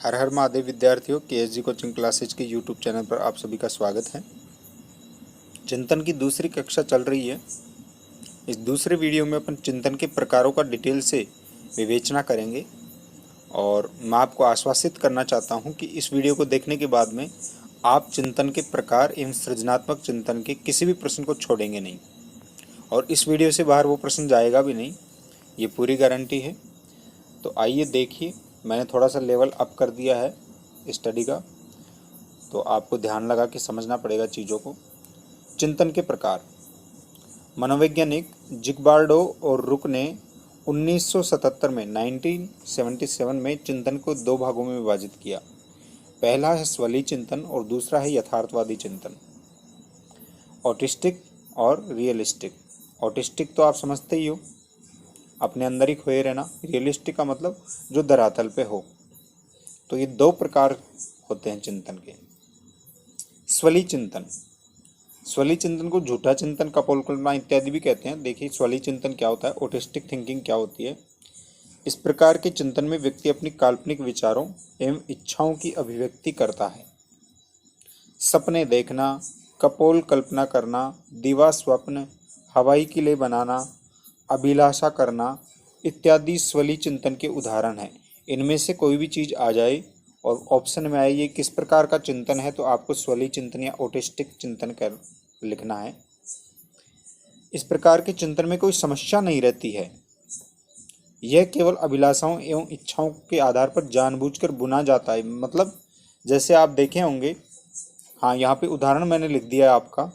हर हर महादेव विद्यार्थियों, केएसजी coaching classes के YouTube channel पर आप सभी का स्वागत है। चिंतन की दूसरी कक्षा चल रही है। इस दूसरे वीडियो में अपन चिंतन के प्रकारों का डिटेल से विवेचना करेंगे और मैं आपको आश्वासित करना चाहता हूं कि इस वीडियो को देखने के बाद में आप चिंतन के प्रकार एवं सृजनात्मक चिंतन के किसी भी प्रश्न को छोड़ेंगे नहीं और इस वीडियो से बाहर वो प्रश्न जाएगा भी नहीं, ये पूरी गारंटी है। तो आइए देखिए, मैंने थोड़ा सा लेवल अप कर दिया है स्टडी का, तो आपको ध्यान लगा के समझना पड़ेगा चीज़ों को। चिंतन के प्रकार। मनोवैज्ञानिक जिग्बार्डो और रुक ने 1977 में 1977 में चिंतन को दो भागों में विभाजित किया। पहला है स्वलीय चिंतन और दूसरा है यथार्थवादी चिंतन। ऑटिस्टिक और रियलिस्टिक। ऑटिस्टिक तो आप समझते ही हो, अपने अंदर ही खोए रहना। रियलिस्टिक का मतलब जो धरातल पे हो। तो ये दो प्रकार होते हैं चिंतन के। स्वलीय चिंतन। स्वलीय चिंतन को झूठा चिंतन, कपोलकल्पना इत्यादि भी कहते हैं। देखिए स्वलीय चिंतन क्या होता है, ऑटिस्टिक थिंकिंग क्या होती है। इस प्रकार के चिंतन में व्यक्ति अपनी काल्पनिक विचारों एवं इच्छाओं की अभिव्यक्ति करता है। सपने देखना, कपोल कल्पना करना, दिवा स्वप्न, हवाई किले बनाना, अभिलाषा करना इत्यादि स्वलीय चिंतन के उदाहरण हैं। इनमें से कोई भी चीज़ आ जाए और ऑप्शन में आए ये किस प्रकार का चिंतन है, तो आपको स्वलीय चिंतन या ऑटिस्टिक चिंतन कर लिखना है। इस प्रकार के चिंतन में कोई समस्या नहीं रहती है। यह केवल अभिलाषाओं एवं इच्छाओं के आधार पर जानबूझकर बुना जाता है। मतलब जैसे आप देखे होंगे, हाँ यहाँ पे उदाहरण मैंने लिख दिया है आपका।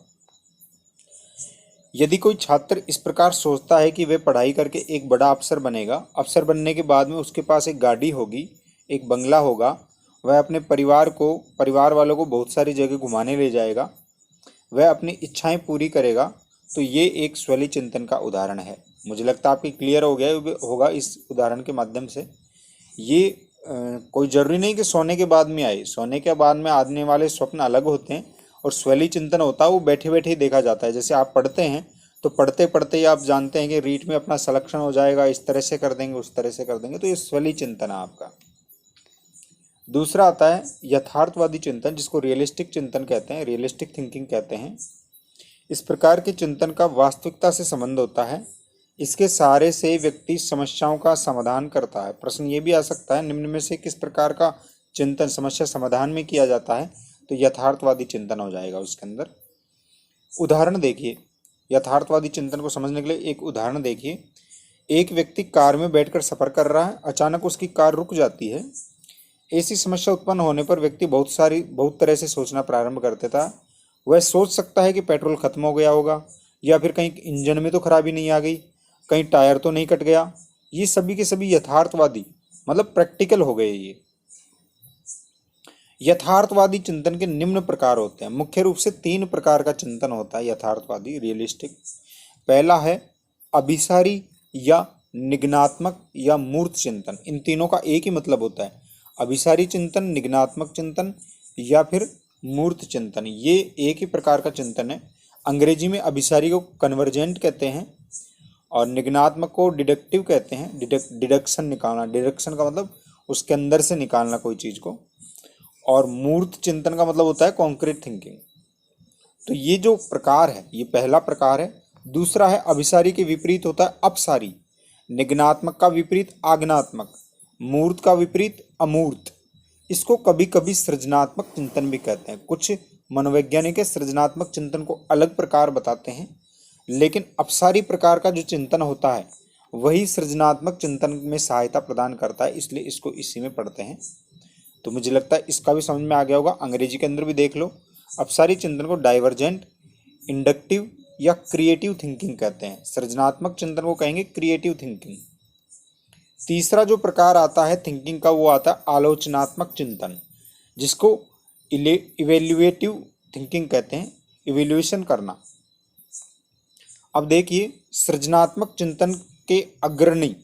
यदि कोई छात्र इस प्रकार सोचता है कि वह पढ़ाई करके एक बड़ा अफसर बनेगा, अफसर बनने के बाद में उसके पास एक गाड़ी होगी, एक बंगला होगा, वह अपने परिवार वालों को बहुत सारी जगह घुमाने ले जाएगा, वह अपनी इच्छाएं पूरी करेगा, तो ये एक स्वलीय चिंतन का उदाहरण है। मुझे लगता है आपकी क्लियर हो गया होगा इस उदाहरण के माध्यम से। ये कोई ज़रूरी नहीं कि सोने के बाद में आए। सोने के बाद में आने वाले स्वप्न अलग होते हैं और स्वलीय चिंतन होता है वो बैठे बैठे ही देखा जाता है। जैसे आप पढ़ते हैं तो पढ़ते पढ़ते ही आप जानते हैं कि रीट में अपना सिलेक्शन हो जाएगा, इस तरह से कर देंगे, उस तरह से कर देंगे, तो ये स्वलीय चिंतन है आपका। दूसरा आता है यथार्थवादी चिंतन, जिसको रियलिस्टिक चिंतन कहते हैं, रियलिस्टिक थिंकिंग कहते हैं। इस प्रकार के चिंतन का वास्तविकता से संबंध होता है। इसके सहारे से व्यक्ति समस्याओं का समाधान करता है। प्रश्न ये भी आ सकता है, निम्न में से किस प्रकार का चिंतन समस्या समाधान में किया जाता है, तो यथार्थवादी चिंतन हो जाएगा उसके अंदर। उदाहरण देखिए, यथार्थवादी चिंतन को समझने के लिए एक उदाहरण देखिए। एक व्यक्ति कार में बैठकर सफर कर रहा है, अचानक उसकी कार रुक जाती है। ऐसी समस्या उत्पन्न होने पर व्यक्ति बहुत तरह से सोचना प्रारंभ कर देता है। वह सोच सकता है कि पेट्रोल खत्म हो गया होगा, या फिर कहीं इंजन में तो खराबी नहीं आ गई, कहीं टायर तो नहीं कट गया। ये सभी के सभी यथार्थवादी मतलब प्रैक्टिकल हो गए। ये यथार्थवादी चिंतन के निम्न प्रकार होते हैं। मुख्य रूप से 3 प्रकार का चिंतन होता है यथार्थवादी, रियलिस्टिक। पहला है अभिसारी या निगनात्मक या मूर्त चिंतन। इन तीनों का एक ही मतलब होता है, अभिसारी चिंतन, निगनात्मक चिंतन या फिर मूर्त चिंतन। ये एक ही प्रकार का चिंतन है। अंग्रेजी में अभिसारी को कन्वर्जेंट कहते हैं और निगनात्मक को डिडक्टिव कहते हैं। डिडक्शन निकालना, डिडक्शन का मतलब उसके अंदर से निकालना कोई चीज़ को। और मूर्त चिंतन का मतलब होता है कॉन्क्रीट थिंकिंग। तो ये जो प्रकार है, ये पहला प्रकार है। दूसरा है अभिसारी के विपरीत होता है अपसारी, निगनात्मक का विपरीत आग्नात्मक, मूर्त का विपरीत अमूर्त। इसको कभी कभी सृजनात्मक चिंतन भी कहते हैं। कुछ मनोवैज्ञानिक सृजनात्मक चिंतन को अलग प्रकार बताते हैं, लेकिन अपसारी प्रकार का जो चिंतन होता है वही सृजनात्मक चिंतन में सहायता प्रदान करता है, इसलिए इसको इसी में पढ़ते हैं। तो मुझे लगता है इसका भी समझ में आ गया होगा। अंग्रेजी के अंदर भी देख लो, अपसारी चिंतन को डाइवर्जेंट, इंडक्टिव या क्रिएटिव थिंकिंग कहते हैं। सृजनात्मक चिंतन को कहेंगे क्रिएटिव थिंकिंग। तीसरा जो प्रकार आता है थिंकिंग का, वो आता है आलोचनात्मक चिंतन, जिसको इवेल्युएटिव थिंकिंग कहते हैं, इवेल्युएशन करना। अब देखिए, सृजनात्मक चिंतन के अग्रणी,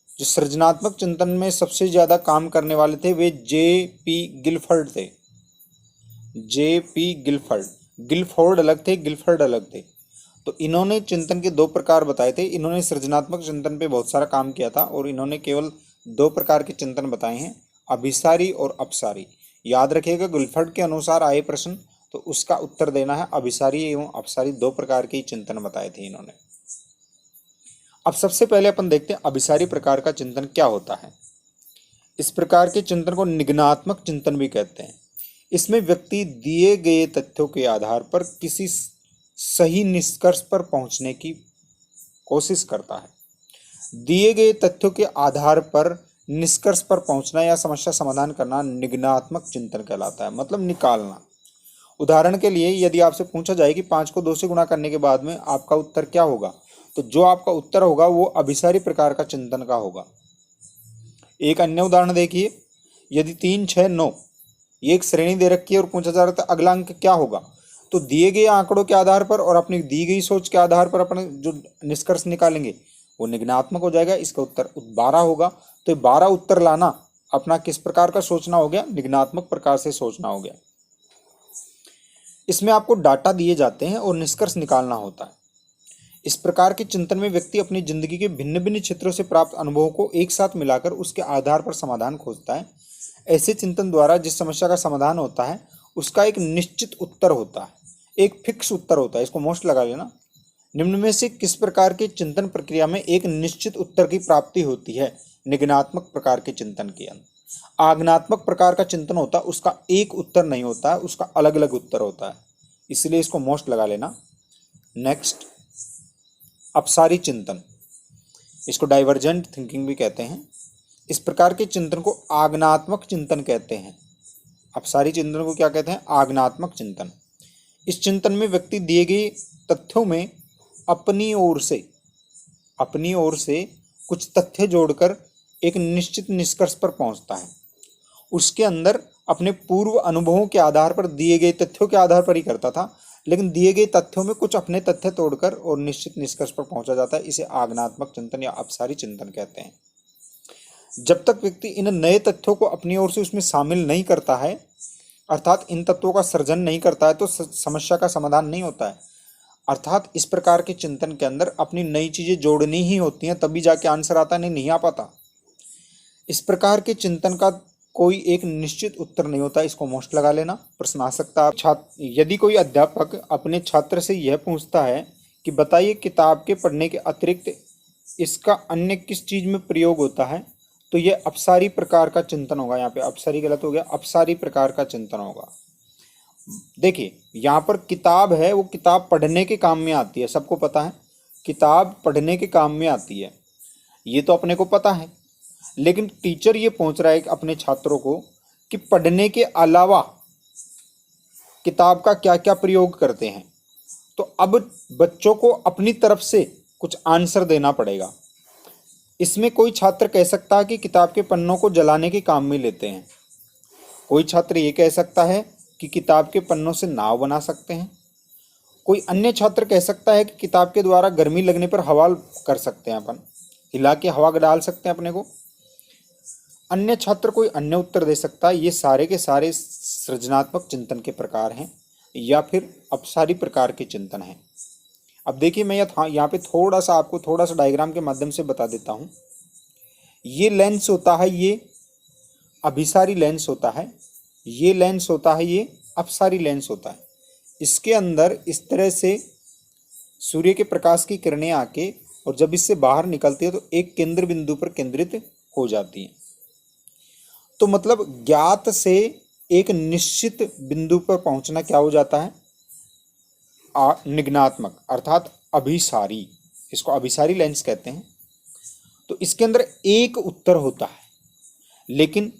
जो सृजनात्मक चिंतन में सबसे ज़्यादा काम करने वाले थे, वे J.P. गिलफर्ड थे। J.P. गिलफोर्ड अलग थे, गिलफर्ड अलग थे। तो इन्होंने चिंतन के 2 प्रकार बताए थे। इन्होंने सृजनात्मक चिंतन पे बहुत सारा काम किया था और इन्होंने केवल 2 प्रकार के चिंतन बताए हैं, अभिसारी और अपसारी। याद रखिएगा, गुल्फर्ड के अनुसार आए प्रश्न तो उसका उत्तर देना है अभिसारी एवं अपसारी, दो प्रकार के चिंतन बताए थे इन्होंने। अब सबसे पहले अपन देखते हैं अभिसारी प्रकार का चिंतन क्या होता है। इस प्रकार के चिंतन को निगनात्मक चिंतन भी कहते हैं। इसमें व्यक्ति दिए गए तथ्यों के आधार पर किसी सही निष्कर्ष पर पहुंचने की कोशिश करता है। दिए गए तथ्यों के आधार पर निष्कर्ष पर पहुंचना या समस्या समाधान करना निगनात्मक चिंतन कहलाता है, मतलब निकालना। उदाहरण के लिए यदि आपसे पूछा जाए कि 5 को 2 से गुणा करने के बाद में आपका उत्तर क्या होगा, तो जो आपका उत्तर होगा वो अभिसारी प्रकार का चिंतन का होगा। एक अन्य उदाहरण देखिए, यदि 3, 6, 9 ये एक श्रेणी दे रखी है और पूछा जा रहा था अगला अंक क्या होगा, तो दिए गए आंकड़ों के आधार पर और अपनी दी गई सोच के आधार पर अपने जो निष्कर्ष निकालेंगे वो निगनात्मक हो जाएगा। इसका उत्तर 12 होगा। तो 12 उत्तर लाना अपना किस प्रकार का सोचना हो गया, निगनात्मक प्रकार से सोचना हो गया। इसमें आपको डाटा दिए जाते हैं और निष्कर्ष निकालना होता है। इस प्रकार के चिंतन में व्यक्ति अपनी जिंदगी के भिन्न भिन्न क्षेत्रों से प्राप्त अनुभवों को एक साथ मिलाकर उसके आधार पर समाधान खोजता है। ऐसे चिंतन द्वारा जिस समस्या का समाधान होता है उसका एक निश्चित उत्तर होता है, एक फिक्स उत्तर होता है। इसको मोस्ट लगा लेना। निम्न में से किस प्रकार के चिंतन प्रक्रिया में एक निश्चित उत्तर की प्राप्ति होती है? निगनात्मक प्रकार के चिंतन के अंदर। आगनात्मक प्रकार का चिंतन होता है उसका एक उत्तर नहीं होता है, उसका अलग अलग उत्तर होता है, इसलिए इसको मोस्ट लगा लेना। नेक्स्ट, अपसारी चिंतन, इसको डाइवर्जेंट थिंकिंग भी कहते हैं। इस प्रकार के चिंतन को आगनात्मक चिंतन कहते हैं। अपसारी चिंतन को क्या कहते हैं? आगनात्मक चिंतन। इस चिंतन में व्यक्ति दिए गए तथ्यों में अपनी ओर से कुछ तथ्य जोड़कर एक निश्चित निष्कर्ष पर पहुंचता है। उसके अंदर अपने पूर्व अनुभवों के आधार पर, दिए गए तथ्यों के आधार पर ही करता था, लेकिन दिए गए तथ्यों में कुछ अपने तथ्य तोड़कर और निश्चित निष्कर्ष पर पहुंचा जाता है। इसे आगनात्मक चिंतन या अपसारी चिंतन कहते हैं। जब तक व्यक्ति इन नए तथ्यों को अपनी ओर से उसमें शामिल नहीं करता है, अर्थात इन तत्वों का सृजन नहीं करता है, तो समस्या का समाधान नहीं होता है। अर्थात इस प्रकार के चिंतन के अंदर अपनी नई चीजें जोड़नी ही होती हैं, तभी जाके आंसर आता, नहीं आ पाता। इस प्रकार के चिंतन का कोई एक निश्चित उत्तर नहीं होता, इसको मोस्ट लगा लेना। प्रश्न आ सकता है यदि कोई अध्यापक अपने छात्र से यह पूछता है कि बताइए किताब के पढ़ने के अतिरिक्त इसका अन्य किस चीज में प्रयोग होता है, तो यह अपसारी प्रकार का चिंतन होगा। यहाँ पे अपसारी गलत हो गया, अपसारी प्रकार का चिंतन होगा। देखिए यहाँ पर किताब है, वो किताब पढ़ने के काम में आती है, सबको पता है किताब पढ़ने के काम में आती है, ये तो अपने को पता है। लेकिन टीचर ये पूछ रहा है अपने छात्रों को कि पढ़ने के अलावा किताब का क्या क्या प्रयोग करते हैं, तो अब बच्चों को अपनी तरफ से कुछ आंसर देना पड़ेगा। इसमें कोई छात्र कह सकता है कि किताब के पन्नों को जलाने के काम में लेते हैं। कोई छात्र ये कह सकता है कि किताब के पन्नों से नाव बना सकते हैं। कोई अन्य छात्र कह सकता है कि किताब के द्वारा गर्मी लगने पर हवा कर सकते हैं, अपन हिला के हवा डाल सकते हैं अपने को। अन्य छात्र कोई अन्य उत्तर दे सकता है। ये सारे के सारे सृजनात्मक चिंतन के प्रकार हैं या फिर अपसारी प्रकार के चिंतन हैं। अब देखिए मैं यहाँ पे आपको थोड़ा सा डायग्राम के माध्यम से बता देता हूँ। ये लेंस होता है, ये अभिसारी लेंस होता है, ये लेंस होता है, ये अपसारी लेंस होता है। इसके अंदर इस तरह से सूर्य के प्रकाश की किरणें आके और जब इससे बाहर निकलती है तो एक केंद्र बिंदु पर केंद्रित हो जाती है। तो मतलब ज्ञात से एक निश्चित बिंदु पर पहुंचना क्या हो जाता है? निगनात्मक, अर्थात अभिसारी। इसको अभिसारी लेंस कहते हैं। तो इसके अंदर एक उत्तर होता है, लेकिन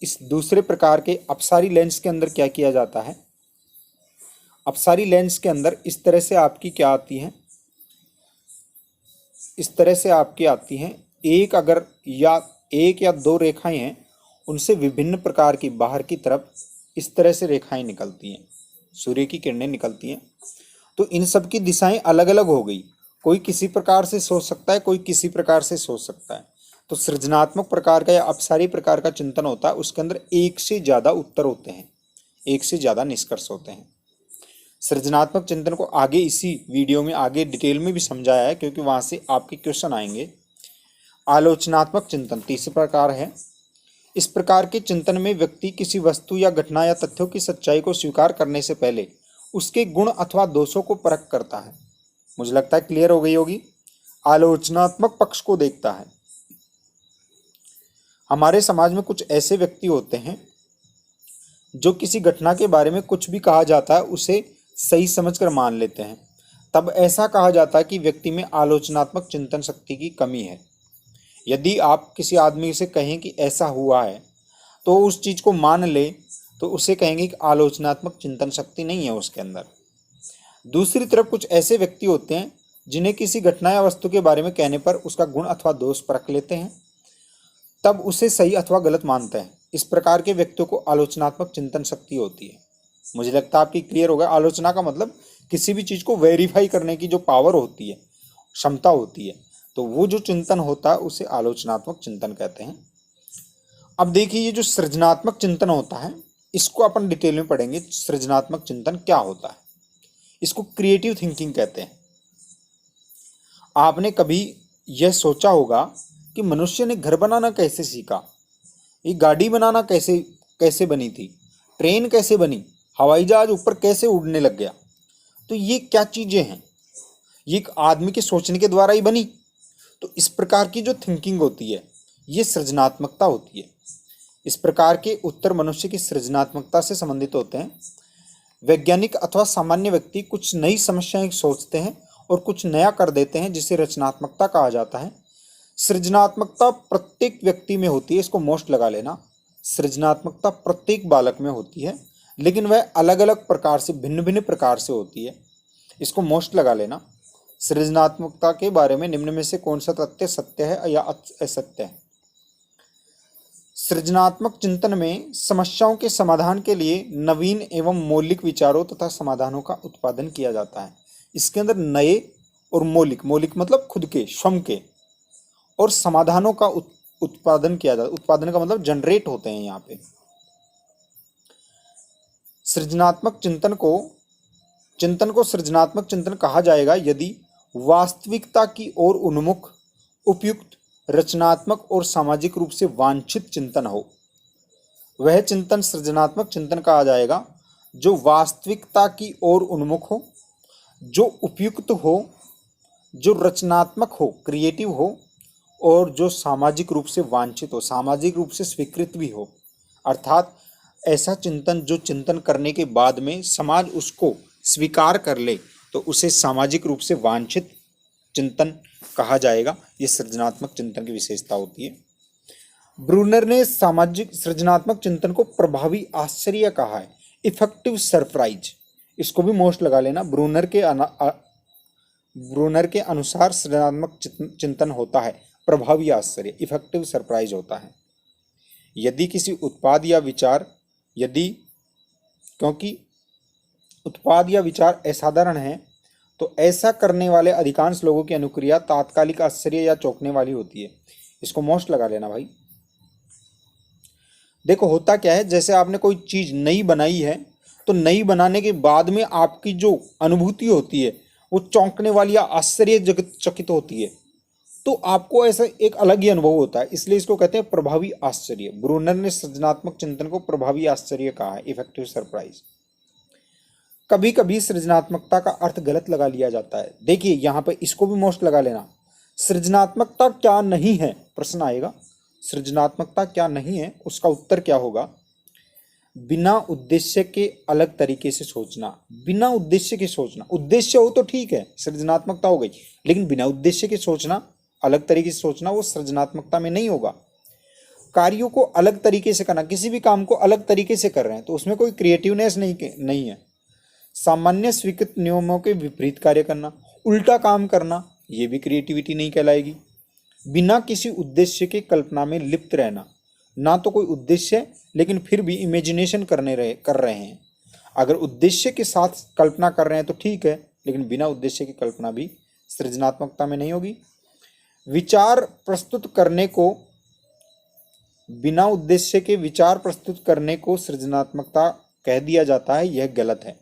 इस दूसरे प्रकार के अपसारी लेंस के अंदर क्या किया जाता है? अपसारी लेंस के अंदर इस तरह से आपकी क्या आती है, इस तरह से आपकी आती हैं एक या दो रेखाएं हैं, उनसे विभिन्न प्रकार की बाहर की तरफ इस तरह से रेखाएं निकलती हैं, सूर्य की किरणें निकलती हैं। तो इन सब की दिशाएं अलग अलग हो गई। कोई किसी प्रकार से सोच सकता है, कोई किसी प्रकार से सोच सकता है। तो सृजनात्मक प्रकार का या अपसारी प्रकार का चिंतन होता है, उसके अंदर एक से ज़्यादा उत्तर होते हैं, एक से ज़्यादा निष्कर्ष होते हैं। सृजनात्मक चिंतन को आगे इसी वीडियो में आगे डिटेल में भी समझाया है, क्योंकि वहाँ से आपके क्वेश्चन आएंगे। आलोचनात्मक चिंतन तीसरा प्रकार है। इस प्रकार के चिंतन में व्यक्ति किसी वस्तु या घटना या तथ्यों की सच्चाई को स्वीकार करने से पहले उसके गुण अथवा दोषों को परख करता है। मुझे लगता है क्लियर हो गई होगी। आलोचनात्मक पक्ष को देखता है। हमारे समाज में कुछ ऐसे व्यक्ति होते हैं जो किसी घटना के बारे में कुछ भी कहा जाता है उसे सही समझकर मान लेते हैं। तब ऐसा कहा जाता है कि व्यक्ति में आलोचनात्मक चिंतन शक्ति की कमी है। यदि आप किसी आदमी से कहें कि ऐसा हुआ है तो उस चीज़ को मान ले तो उसे कहेंगे कि आलोचनात्मक चिंतन शक्ति नहीं है उसके अंदर। दूसरी तरफ कुछ ऐसे व्यक्ति होते हैं जिन्हें किसी घटना या वस्तु के बारे में कहने पर उसका गुण अथवा दोष परख लेते हैं, तब उसे सही अथवा गलत मानते हैं। इस प्रकार के व्यक्तियों को आलोचनात्मक चिंतन शक्ति होती है। मुझे लगता है आपकी क्लियर होगा। आलोचना का मतलब किसी भी चीज़ को वेरीफाई करने की जो पावर होती है, क्षमता होती है, तो वो जो चिंतन होता है उसे आलोचनात्मक चिंतन कहते हैं। अब देखिए, ये जो सृजनात्मक चिंतन होता है इसको अपन डिटेल में पढ़ेंगे। सृजनात्मक चिंतन क्या होता है, इसको क्रिएटिव थिंकिंग कहते हैं। आपने कभी यह सोचा होगा कि मनुष्य ने घर बनाना कैसे सीखा, ये गाड़ी बनाना कैसे बनी थी, ट्रेन कैसे बनी, हवाई जहाज ऊपर कैसे उड़ने लग गया। तो ये क्या चीज़ें हैं, ये एक आदमी के सोचने के द्वारा ही बनी। तो इस प्रकार की जो थिंकिंग होती है ये सृजनात्मकता होती है। इस प्रकार के उत्तर मनुष्य की सृजनात्मकता से संबंधित होते हैं। वैज्ञानिक अथवा सामान्य व्यक्ति कुछ नई समस्याएं सोचते हैं और कुछ नया कर देते हैं, जिसे रचनात्मकता कहा जाता है। सृजनात्मकता प्रत्येक व्यक्ति में होती है, इसको मोस्ट लगा लेना। सृजनात्मकता प्रत्येक बालक में होती है, लेकिन वह अलग अलग प्रकार से, भिन्न भिन्न प्रकार से होती है, इसको मोस्ट लगा लेना। सृजनात्मकता के बारे में निम्न में से कौन सा तथ्य सत्य है या असत्य है। सृजनात्मक चिंतन में समस्याओं के समाधान के लिए नवीन एवं मौलिक विचारों तथा समाधानों का उत्पादन किया जाता है। इसके अंदर नए और मौलिक मतलब खुद के, स्वयं के, और समाधानों का उत्पादन किया जाता है। उत्पादन का मतलब जनरेट होते हैं यहाँ पे। सृजनात्मक चिंतन को सृजनात्मक चिंतन कहा जाएगा यदि वास्तविकता की ओर उन्मुख, उपयुक्त, रचनात्मक और सामाजिक रूप से वांछित चिंतन हो। वह चिंतन सृजनात्मक चिंतन कहा जाएगा जो वास्तविकता की ओर उन्मुख हो, जो उपयुक्त हो, जो रचनात्मक हो, क्रिएटिव हो, और जो सामाजिक रूप से वांछित हो, सामाजिक रूप से स्वीकृत भी हो। अर्थात ऐसा चिंतन जो चिंतन करने के बाद में समाज उसको स्वीकार कर ले तो उसे सामाजिक रूप से वांछित चिंतन कहा जाएगा। ये सृजनात्मक चिंतन की विशेषता होती है। ब्रूनर ने सामाजिक सृजनात्मक चिंतन को प्रभावी आश्चर्य कहा है, इफेक्टिव सरप्राइज। इसको भी मोस्ट लगा लेना। ब्रूनर के अनुसार सृजनात्मक चिंतन होता है प्रभावी आश्चर्य, इफेक्टिव सरप्राइज होता है। यदि किसी उत्पाद या विचार क्योंकि उत्पाद या विचार असाधारण है तो ऐसा करने वाले अधिकांश लोगों की अनुक्रिया तात्कालिक आश्चर्य या चौंकने वाली होती है। इसको मोस्ट लगा लेना भाई। देखो होता क्या है, जैसे आपने कोई चीज नई बनाई है तो नई बनाने के बाद में आपकी जो अनुभूति होती है वो चौंकने वाली या आश्चर्यचकित होती है, तो आपको ऐसा एक अलग ही अनुभव होता है। इसलिए इसको कहते हैं प्रभावी आश्चर्य। ब्रूनर ने सृजनात्मक चिंतन को प्रभावी आश्चर्य कहा है, इफेक्टिव सरप्राइज। कभी कभी सृजनात्मकता का अर्थ गलत लगा लिया जाता है। देखिए यहाँ पे इसको भी मोस्ट लगा लेना। सृजनात्मकता क्या नहीं है, प्रश्न आएगा। सृजनात्मकता क्या नहीं है, उसका उत्तर क्या होगा? बिना उद्देश्य के अलग तरीके से सोचना। बिना उद्देश्य के सोचना, उद्देश्य हो तो ठीक है, सृजनात्मकता हो गई, लेकिन बिना उद्देश्य के सोचना, अलग तरीके से सोचना, वो सृजनात्मकता में नहीं होगा। कार्यों को अलग तरीके से करना, किसी भी काम को अलग तरीके से कर रहे हैं तो उसमें कोई क्रिएटिवनेस नहीं है। सामान्य स्वीकृत नियमों के विपरीत कार्य करना, उल्टा काम करना, ये भी क्रिएटिविटी नहीं कहलाएगी। बिना किसी उद्देश्य के कल्पना में लिप्त रहना, ना तो कोई उद्देश्य है लेकिन फिर भी इमेजिनेशन कर रहे हैं। अगर उद्देश्य के साथ कल्पना कर रहे हैं तो ठीक है, लेकिन बिना उद्देश्य की कल्पना भी सृजनात्मकता में नहीं होगी। विचार प्रस्तुत करने को, बिना उद्देश्य के विचार प्रस्तुत करने को सृजनात्मकता कह दिया जाता है, यह गलत है।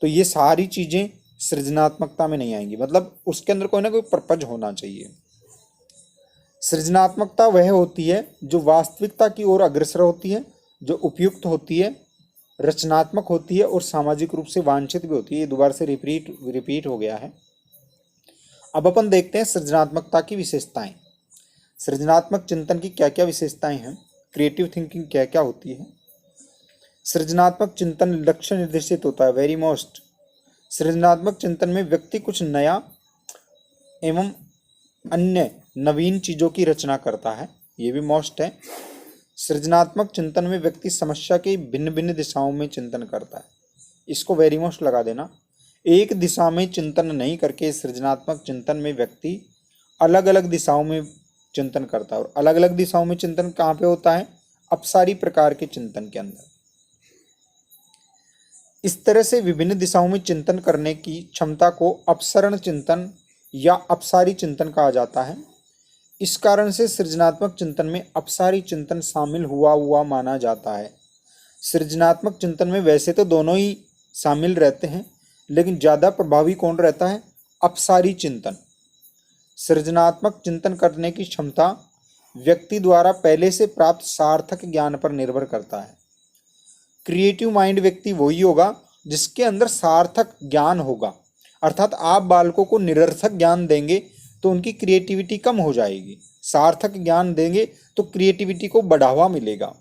तो ये सारी चीजें सृजनात्मकता में नहीं आएंगी, मतलब उसके अंदर कोई ना कोई पर्पज होना चाहिए। सृजनात्मकता वह होती है जो वास्तविकता की ओर अग्रसर होती है, जो उपयुक्त होती है, रचनात्मक होती है और सामाजिक रूप से वांछित भी होती है। ये दोबारा से रिपीट हो गया है। अब अपन देखते हैं सृजनात्मकता की विशेषताएं। सृजनात्मक चिंतन की क्या क्या विशेषताएं हैं, क्रिएटिव थिंकिंग क्या क्या होती है। सृजनात्मक चिंतन लक्ष्य निर्देशित होता है, वेरी मोस्ट। सृजनात्मक चिंतन में व्यक्ति कुछ नया एवं अन्य नवीन चीजों की रचना करता है, ये भी मोस्ट है। सृजनात्मक चिंतन में व्यक्ति समस्या के भिन्न भिन्न दिशाओं में चिंतन करता है, इसको वेरी मोस्ट लगा देना। एक दिशा में चिंतन नहीं करके सृजनात्मक चिंतन में व्यक्ति अलग अलग दिशाओं में चिंतन करता है। और अलग अलग दिशाओं में चिंतन कहाँ पे होता है, अपसारी प्रकार के चिंतन के अंदर। इस तरह से विभिन्न दिशाओं में चिंतन करने की क्षमता को अपसरण चिंतन या अपसारी चिंतन कहा जाता है। इस कारण से सृजनात्मक चिंतन में अपसारी चिंतन शामिल हुआ माना जाता है। सृजनात्मक चिंतन में वैसे तो दोनों ही शामिल रहते हैं, लेकिन ज़्यादा प्रभावी कौन रहता है, अपसारी चिंतन। सृजनात्मक चिंतन करने की क्षमता व्यक्ति द्वारा पहले से प्राप्त सार्थक ज्ञान पर निर्भर करता है। क्रिएटिव माइंड व्यक्ति वही होगा जिसके अंदर सार्थक ज्ञान होगा। अर्थात आप बालकों को निरर्थक ज्ञान देंगे तो उनकी क्रिएटिविटी कम हो जाएगी, सार्थक ज्ञान देंगे तो क्रिएटिविटी को बढ़ावा मिलेगा।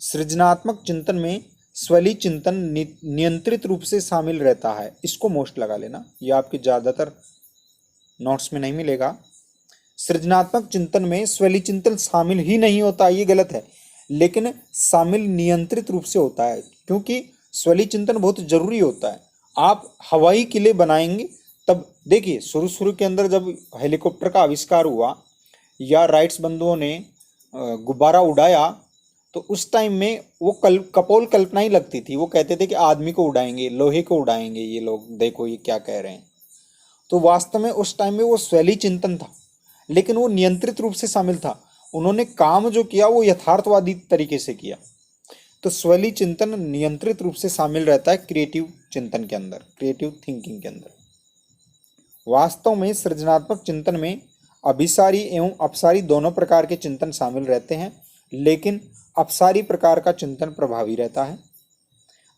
सृजनात्मक चिंतन में स्वली चिंतन नियंत्रित रूप से शामिल रहता है, इसको मोस्ट लगा लेना, ये आपके ज़्यादातर नोट्स में नहीं मिलेगा। सृजनात्मक चिंतन में स्वली चिंतन शामिल ही नहीं होता, ये गलत है, लेकिन शामिल नियंत्रित रूप से होता है, क्योंकि स्वली चिंतन बहुत जरूरी होता है। आप हवाई किले बनाएंगे तब देखिए, शुरू के अंदर जब हेलीकॉप्टर का आविष्कार हुआ या राइट्स बंधुओं ने गुब्बारा उड़ाया, तो उस टाइम में वो कपोल कल्पना ही लगती थी। वो कहते थे कि आदमी को उड़ाएंगे, लोहे को उड़ाएंगे, ये लोग देखो ये क्या कह रहे हैं। तो वास्तव में उस टाइम में वो स्वैली चिंतन था, लेकिन वो नियंत्रित रूप से शामिल था। उन्होंने काम जो किया वो यथार्थवादी तरीके से किया। तो स्वैली चिंतन नियंत्रित रूप से शामिल रहता है क्रिएटिव चिंतन के अंदर, क्रिएटिव थिंकिंग के अंदर। वास्तव में सृजनात्मक चिंतन में अभिसारी एवं अपसारी दोनों प्रकार के चिंतन शामिल रहते हैं, लेकिन अपसारी प्रकार का चिंतन प्रभावी रहता है।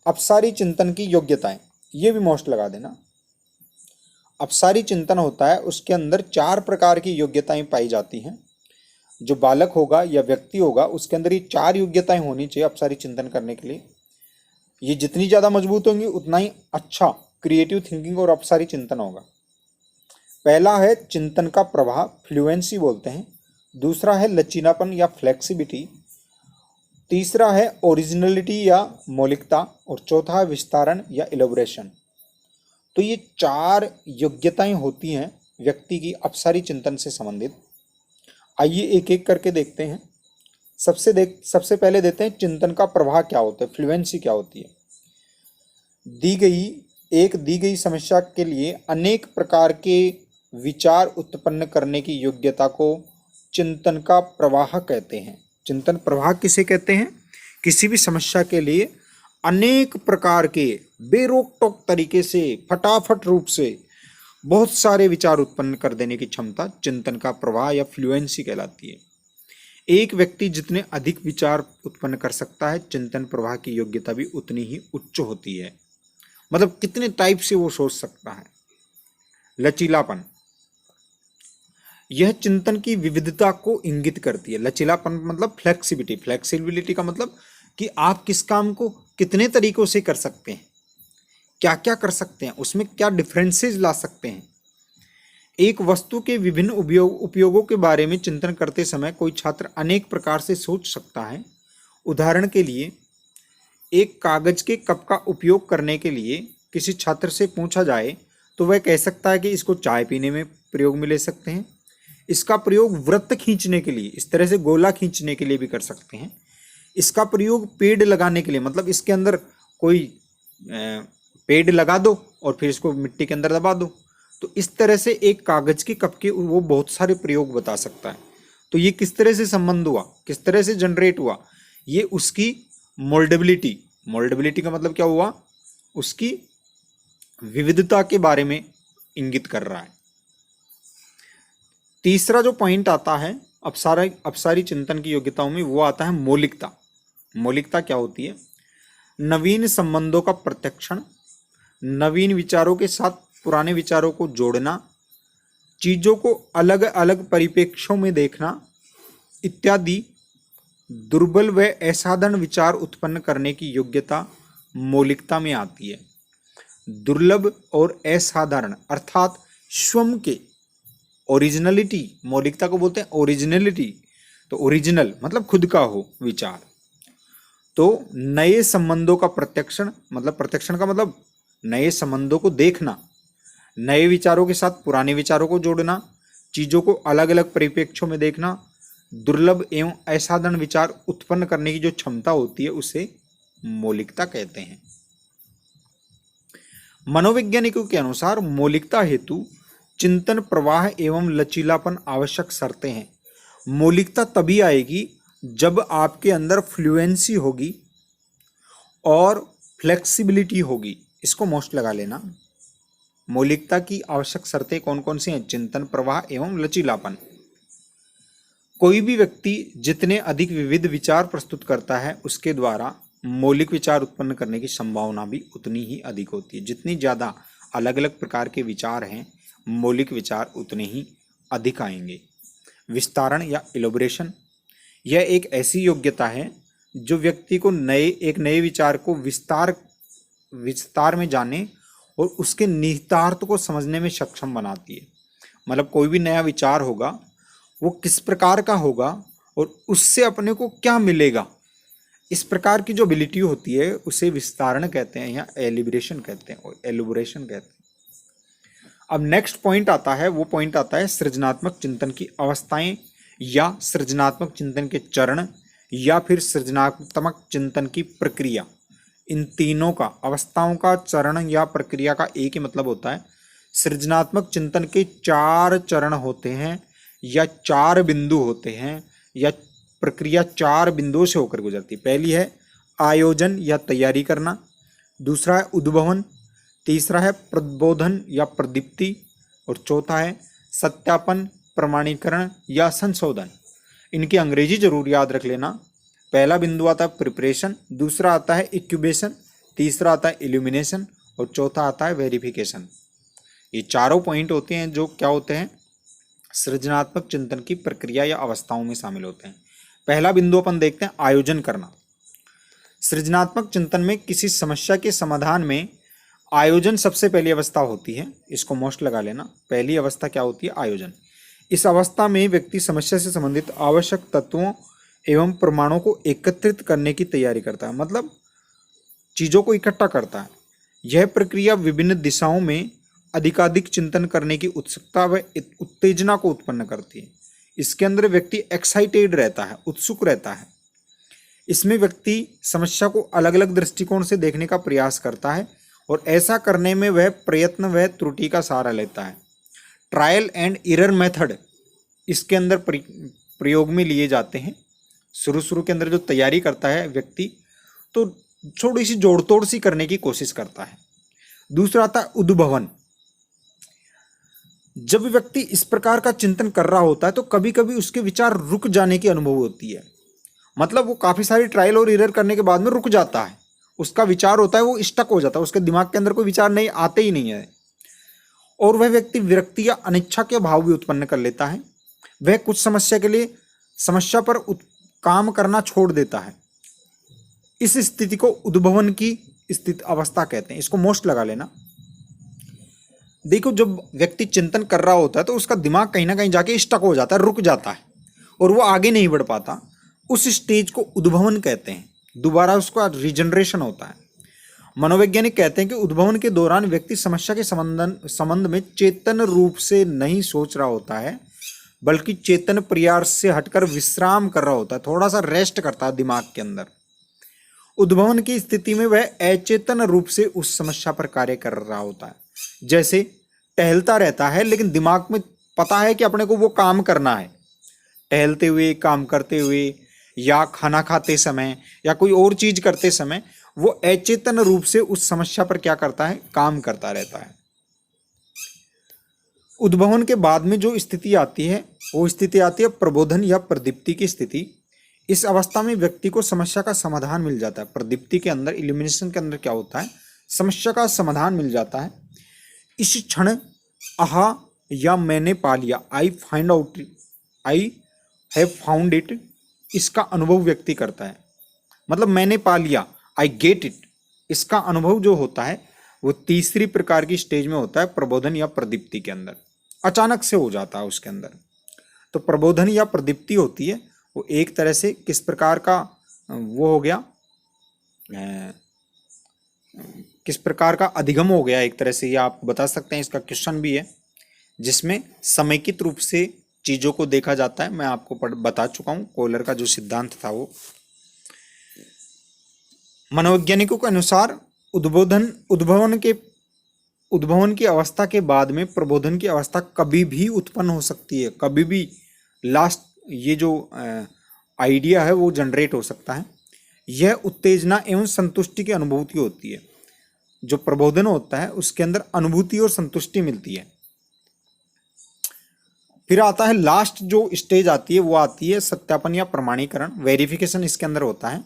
अपसारी चिंतन की योग्यताएं, ये भी मोस्ट लगा देना। अपसारी चिंतन होता है, उसके अंदर 4 प्रकार की योग्यताएं पाई जाती हैं। जो बालक होगा या व्यक्ति होगा उसके अंदर ये 4 योग्यताएं होनी चाहिए अपसारी चिंतन करने के लिए। ये जितनी ज़्यादा मजबूत होंगी उतना ही अच्छा क्रिएटिव थिंकिंग और अपसारी चिंतन होगा। पहला है चिंतन का प्रवाह, फ्लुएंसी बोलते हैं। दूसरा है लचीलापन या फ्लेक्सिबिलिटी। तीसरा है ओरिजिनलिटी या मौलिकता। और चौथा है विस्तारण या इलेबोरेशन। तो ये 4 योग्यताएं होती हैं व्यक्ति की अपसारी चिंतन से संबंधित। आइए एक एक करके देखते हैं। सबसे पहले देते हैं चिंतन का प्रवाह क्या होता है, फ्लुएंसी क्या होती है। दी गई समस्या के लिए अनेक प्रकार के विचार उत्पन्न करने की योग्यता को चिंतन का प्रवाह कहते हैं। चिंतन प्रवाह किसे कहते हैं, किसी भी समस्या के लिए अनेक प्रकार के बेरोक टोक तरीके से फटाफट रूप से बहुत सारे विचार उत्पन्न कर देने की क्षमता चिंतन का प्रवाह या फ्लुएंसी कहलाती है। एक व्यक्ति जितने अधिक विचार उत्पन्न कर सकता है, चिंतन प्रवाह की योग्यता भी उतनी ही उच्च होती है। मतलब कितने टाइप से वो सोच सकता है। लचीलापन, यह चिंतन की विविधता को इंगित करती है। लचीलापन मतलब फ्लेक्सिबिलिटी। फ्लेक्सिबिलिटी का मतलब कि आप किस काम को कितने तरीकों से कर सकते हैं, क्या क्या कर सकते हैं, उसमें क्या डिफरेंसेस ला सकते हैं। एक वस्तु के विभिन्न उपयोगों के बारे में चिंतन करते समय कोई छात्र अनेक प्रकार से सोच सकता है। उदाहरण के लिए, एक कागज के कप का उपयोग करने के लिए किसी छात्र से पूछा जाए तो वह कह सकता है कि इसको चाय पीने में प्रयोग में ले सकते हैं। इसका प्रयोग वृत्त खींचने के लिए, इस तरह से गोला खींचने के लिए भी कर सकते हैं। इसका प्रयोग पेड़ लगाने के लिए, मतलब इसके अंदर कोई पेड़ लगा दो और फिर इसको मिट्टी के अंदर दबा दो। तो इस तरह से एक कागज के कप के वो बहुत सारे प्रयोग बता सकता है। तो ये किस तरह से संबंध हुआ, किस तरह से जनरेट हुआ, ये उसकी मोल्डेबिलिटी का मतलब क्या हुआ, उसकी विविधता के बारे में इंगित कर रहा है। तीसरा जो पॉइंट आता है अपसारी चिंतन की योग्यताओं में, वो आता है मौलिकता। मौलिकता क्या होती है? नवीन संबंधों का प्रत्यक्षण, नवीन विचारों के साथ पुराने विचारों को जोड़ना, चीजों को अलग अलग परिप्रेक्ष्यों में देखना इत्यादि दुर्बल व असाधारण विचार उत्पन्न करने की योग्यता मौलिकता में आती है। दुर्लभ और असाधारण अर्थात स्वयं के ओरिजिनलिटी, मौलिकता को बोलते हैं ओरिजिनलिटी, तो ओरिजिनल मतलब खुद का हो विचार। तो नए संबंधों का प्रत्यक्षण, मतलब प्रत्यक्षण का मतलब नए संबंधों को देखना, नए विचारों के साथ पुराने विचारों को जोड़ना, चीजों को अलग अलग परिप्रेक्ष्यों में देखना, दुर्लभ एवं असाधारण विचार उत्पन्न करने की जो क्षमता होती है उसे मौलिकता कहते हैं। मनोवैज्ञानिकों के अनुसार मौलिकता हेतु चिंतन प्रवाह एवं लचीलापन आवश्यक शर्तें हैं। मौलिकता तभी आएगी जब आपके अंदर फ्लुएंसी होगी और फ्लेक्सिबिलिटी होगी। इसको मोस्ट लगा लेना। मौलिकता की आवश्यक शर्तें कौन कौन सी हैं? चिंतन प्रवाह एवं लचीलापन। कोई भी व्यक्ति जितने अधिक विविध विचार प्रस्तुत करता है उसके द्वारा मौलिक विचार उत्पन्न करने की संभावना भी उतनी ही अधिक होती है। जितनी ज़्यादा अलग अलग प्रकार के विचार हैं, मौलिक विचार उतने ही अधिक आएंगे। विस्तारण या इलोबरेशन, यह एक ऐसी योग्यता है जो व्यक्ति को एक नए विचार को विस्तार में जाने और उसके निहितार्थ को समझने में सक्षम बनाती है। मतलब कोई भी नया विचार होगा वो किस प्रकार का होगा और उससे अपने को क्या मिलेगा, इस प्रकार की जो एबिलिटी होती है उसे विस्तारण कहते हैं या एलिब्रेशन कहते हैं और एलुबरेशन कहते हैं। अब नेक्स्ट पॉइंट आता है, वो पॉइंट आता है सृजनात्मक चिंतन की अवस्थाएं या सृजनात्मक चिंतन के चरण या फिर सृजनात्मक चिंतन की प्रक्रिया। इन तीनों का, अवस्थाओं का, चरण या प्रक्रिया का एक ही मतलब होता है। सृजनात्मक चिंतन के 4 चरण होते हैं या 4 बिंदु होते हैं या प्रक्रिया 4 बिंदुओं से होकर गुजरती है। पहली है आयोजन या तैयारी करना, दूसरा है उद्भवन, तीसरा है प्रबोधन या प्रदीप्ति और चौथा है सत्यापन, प्रमाणीकरण या संशोधन। इनकी अंग्रेजी जरूर याद रख लेना। पहला बिंदु आता है प्रिपरेशन, दूसरा आता है इंक्यूबेशन, तीसरा आता है इल्यूमिनेशन और चौथा आता है वेरिफिकेशन। ये चारों पॉइंट होते हैं जो क्या होते हैं? सृजनात्मक चिंतन की प्रक्रिया या अवस्थाओं में शामिल होते हैं। पहला बिंदु अपन देखते हैं आयोजन करना। सृजनात्मक चिंतन में किसी समस्या के समाधान में आयोजन सबसे पहली अवस्था होती है। इसको मोस्ट लगा लेना। पहली अवस्था क्या होती है? आयोजन। इस अवस्था में व्यक्ति समस्या से संबंधित आवश्यक तत्वों एवं प्रमाणों को एकत्रित करने की तैयारी करता है, मतलब चीजों को इकट्ठा करता है। यह प्रक्रिया विभिन्न दिशाओं में अधिकाधिक चिंतन करने की उत्सुकता व उत्तेजना को उत्पन्न करती है। इसके अंदर व्यक्ति एक्साइटेड रहता है, उत्सुक रहता है। इसमें व्यक्ति समस्या को अलग अलग दृष्टिकोण से देखने का प्रयास करता है और ऐसा करने में वह प्रयत्न व त्रुटि का सहारा लेता है। ट्रायल एंड एरर मेथड इसके अंदर प्रयोग में लिए जाते हैं। शुरू के अंदर जो तैयारी करता है व्यक्ति, तो थोड़ी सी जोड़ तोड़ सी करने की कोशिश करता है। दूसरा आता है उद्भवन। जब व्यक्ति इस प्रकार का चिंतन कर रहा होता है तो कभी कभी उसके विचार रुक जाने की अनुभव होती है। मतलब वो काफी सारी ट्रायल और एरर करने के बाद में रुक जाता है। उसका विचार होता है वो स्टक हो जाता है, उसके दिमाग के अंदर कोई विचार नहीं आते ही नहीं है और वह व्यक्ति विरक्ति या अनिच्छा के भाव भी उत्पन्न कर लेता है। वह कुछ समस्या पर काम करना छोड़ देता है। इस स्थिति को उद्भवन की स्थिति अवस्था कहते हैं। इसको मोस्ट लगा लेना। देखो, जब व्यक्ति चिंतन कर रहा होता है तो उसका दिमाग कहीं ना कहीं जाके स्टक हो जाता है, रुक जाता है और वो आगे नहीं बढ़ पाता। उस स्टेज को उद्भवन कहते हैं। दोबारा उसका रिजनरेशन होता है। मनोवैज्ञानिक कहते हैं कि उद्भवन के दौरान व्यक्ति समस्या के संबंध में चेतन रूप से नहीं सोच रहा होता है, बल्कि चेतन प्रयास से हटकर विश्राम कर रहा होता है, थोड़ा सा रेस्ट करता है दिमाग के अंदर। उद्भवन की स्थिति में वह अचेतन रूप से उस समस्या पर कार्य कर रहा होता है। जैसे टहलता रहता है लेकिन दिमाग में पता है कि अपने को वो काम करना है। टहलते हुए, काम करते हुए या खाना खाते समय या कोई और चीज करते समय वो अचेतन रूप से उस समस्या पर क्या करता है? काम करता रहता है। उद्भवन के बाद में जो स्थिति आती है वो स्थिति आती है प्रबोधन या प्रदीप्ति की स्थिति। इस अवस्था में व्यक्ति को समस्या का समाधान मिल जाता है। प्रदीप्ति के अंदर, इल्यूमिनेशन के अंदर क्या होता है, समस्या का समाधान मिल जाता है। इस क्षण आहा या मैंने पा लिया, I find out, I have found it, इसका अनुभव व्यक्ति करता है। मतलब मैंने पा लिया, आई गेट इट, इसका अनुभव जो होता है वो तीसरी प्रकार की स्टेज में होता है, प्रबोधन या प्रदीप्ति के अंदर। अचानक से हो जाता है उसके अंदर। तो प्रबोधन या प्रदीप्ति होती है वो एक तरह से किस प्रकार का वो हो गया, किस प्रकार का अधिगम हो गया एक तरह से, ये आप बता सकते हैं। इसका क्वेश्चन भी है जिसमें समेकित रूप से चीजों को देखा जाता है। मैं आपको बता चुका हूं कोहलर का जो सिद्धांत था वो। मनोवैज्ञानिकों के अनुसार उद्भवन की अवस्था के बाद में प्रबोधन की अवस्था कभी भी उत्पन्न हो सकती है, कभी भी लास्ट ये जो आइडिया है वो जनरेट हो सकता है। यह उत्तेजना एवं संतुष्टि की अनुभूति होती है। जो प्रबोधन होता है उसके अंदर अनुभूति और संतुष्टि मिलती है। फिर आता है लास्ट जो स्टेज आती है वो आती है सत्यापन या प्रमाणीकरण, वेरिफिकेशन इसके अंदर होता है।